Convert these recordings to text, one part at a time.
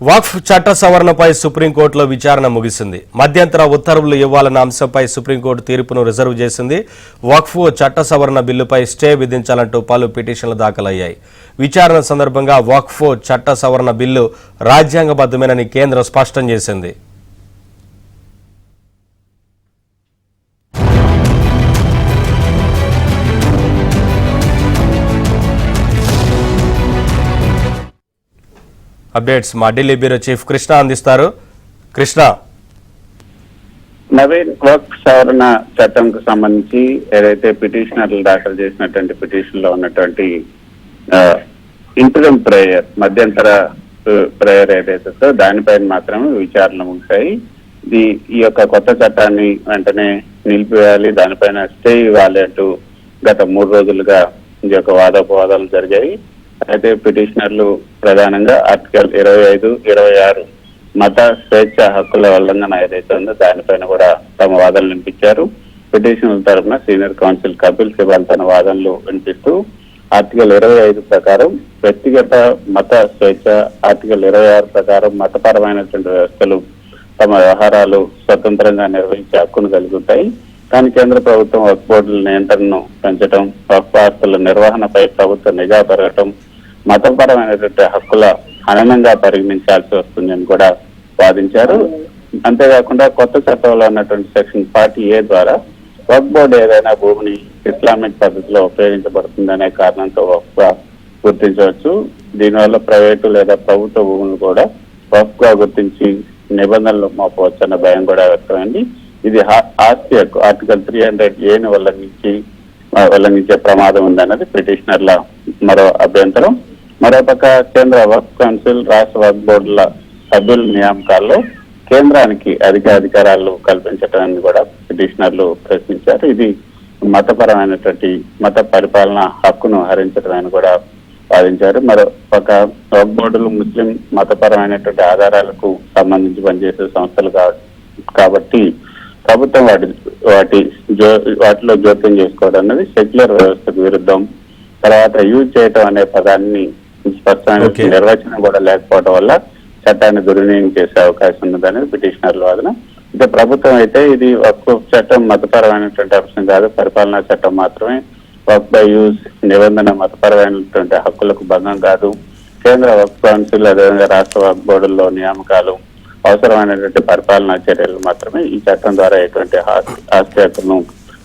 వక్ఫ్ చట్ట సవరణపై సుప్రీంకోర్టులో విచారణ ముగిసింది. మధ్యంతర ఉత్తర్వులు ఇవ్వాలన్న అంశంపై సుప్రీంకోర్టు తీర్పును రిజర్వ్ చేసింది. వక్ఫ్ చట్ట సవరణ బిల్లుపై స్టే విధించాలంటూ పలు పిటిషన్లు దాఖలయ్యాయి. విచారణ సందర్భంగా వక్ఫ్ చట్ట సవరణ బిల్లు రాజ్యాంగబద్ధమేనని కేంద్రం స్పష్టం చేసింది. అప్డేట్స్ మా ఢిల్లీ బ్యూరో చీఫ్ కృష్ణ అందిస్తారు. కృష్ణ, నవీన్ వక్ఫ్ సవరణ చట్టంకు సంబంధించి ఏదైతే పిటిషనర్లు దాఖలు చేసినటువంటి పిటిషన్ లో ఉన్నటువంటి ఇంటరిమ్ ప్రేయర్, మధ్యంతర ప్రేయర్ ఏదైతే దానిపైన మాత్రమే విచారణ ముగిశాయి. ఈ యొక్క కొత్త చట్టాన్ని వెంటనే నిలిపివేయాలి, దానిపైన స్టే ఇవ్వాలి అంటూ గత 3 రోజులుగా ఈ యొక్క వాదోపవాదాలు జరిగాయి. అయితే పిటిషనర్లు ప్రధానంగా ఆర్టికల్ 25, 26 మత స్వేచ్ఛ హక్కుల ఉల్లంఘన ఏదైతే ఉందో దానిపైన కూడా తమ వాదనలు వినిపించారు. పిటిషనర్ల తరఫున సీనియర్ కౌన్సిల్ కపిల్ సిబాల్ తన వాదనలు వినిపిస్తూ ఆర్టికల్ 25 ప్రకారం వ్యక్తిగత మత స్వేచ్ఛ, ఆర్టికల్ 26 ప్రకారం మతపరమైనటువంటి వ్యవస్థలు తమ వ్యవహారాలు స్వతంత్రంగా నిర్వహించే హక్కును కలిగి ఉంటాయి. కానీ కేంద్ర ప్రభుత్వం వక్ఫ్ బోర్డుల నియంత్రణను పెంచడం, వక్ఫ్ ఆస్తుల నిర్వహణపై ప్రభుత్వ నిఘా పెరగటం మతపరమైనటువంటి హక్కుల హననంగా పరిగణించాల్సి వస్తుందని కూడా వాదించారు. అంతేకాకుండా కొత్త చట్టంలో ఉన్నటువంటి సెక్షన్ 40A ద్వారా వక్ఫ్ బోర్డు ఏదైనా భూమిని ఇస్లామిక్ పద్ధతిలో ఉపయోగించబడుతుందనే కారణంతో వక్ఫ్ గా గుర్తించవచ్చు. దీనివల్ల ప్రైవేటు లేదా ప్రభుత్వ భూములు కూడా వక్ఫ్ గా గుర్తించి నిబంధనలు మోపవచ్చు అన్న భయం కూడా వ్యక్తమైంది. ఇది ఆస్తి హక్కు ఆర్టికల్ 300Aని ఉల్లంఘించే ప్రమాదం ఉందన్నది పిటిషనర్ల మరో అభ్యంతరం. మరోపక్క కేంద్ర వక్ఫ్ కౌన్సిల్, రాష్ట్ర వక్ఫ్ బోర్డుల సభ్యుల నియామకాల్లో కేంద్రానికి అధికారాలు కల్పించడాన్ని కూడా పిటిషనర్లు ప్రశ్నించారు. ఇది మతపరమైనటువంటి మత పరిపాలన హక్కును హరించడమని కూడా వాదించారు. మరోపక్క వక్ఫ్ బోర్డులు ముస్లిం మతపరమైనటువంటి ఆధారాలకు సంబంధించి పనిచేసే సంస్థలు కాబట్టి ప్రభుత్వం వాటిలో జోక్యం చేసుకోవడం అనేది సెక్యులర్ వ్యవస్థకు విరుద్ధం. తర్వాత యూజ్ చేయటం అనే పదాన్ని స్పష్టమైన నిర్వచనం కూడా లేకపోవడం వల్ల చట్టాన్ని దుర్వినియోగం చేసే అవకాశం ఉన్నదనేది పిటిషనర్ల వాదన. అయితే ప్రభుత్వం అయితే ఇది వక్ఫ్ చట్టం మతపరమైనటువంటి అంశం కాదు, పరిపాలనా చట్టం మాత్రమే. వక్ఫ్ బై యూజ్ నిబంధన మతపరమైనటువంటి హక్కులకు భంగం కాదు. కేంద్ర వక్ఫ్ కౌన్సిల్ అదేవిధంగా రాష్ట్ర వక్ఫ్ బోర్డుల్లో నియామకాలు అవసరమైనటువంటి పరిపాలనా చర్యలు మాత్రమే. ఈ చట్టం ద్వారా ఎటువంటి ఆస్తి హక్కును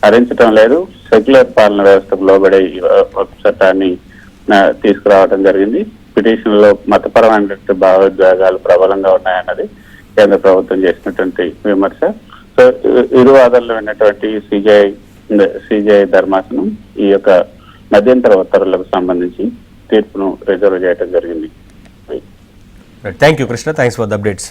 హరించడం లేదు. సెక్యులర్ పాలన వ్యవస్థకు లోబడే ఈ వక్ఫ్ చట్టాన్ని తీసుకురావడం జరిగింది. పిటిషన్ లో మతపరమైనటువంటి భావోద్వేగాలు ప్రబలంగా ఉన్నాయన్నది కేంద్ర ప్రభుత్వం చేసినటువంటి విమర్శ. సో ఇరు వాదనలు విన్నటువంటి సిజేఐ ధర్మాసనం ఈ యొక్క మధ్యంతర ఉత్తర్వులకు సంబంధించి తీర్పును రిజర్వ్ చేయడం జరిగింది. Thank you Krishna, thanks for the updates.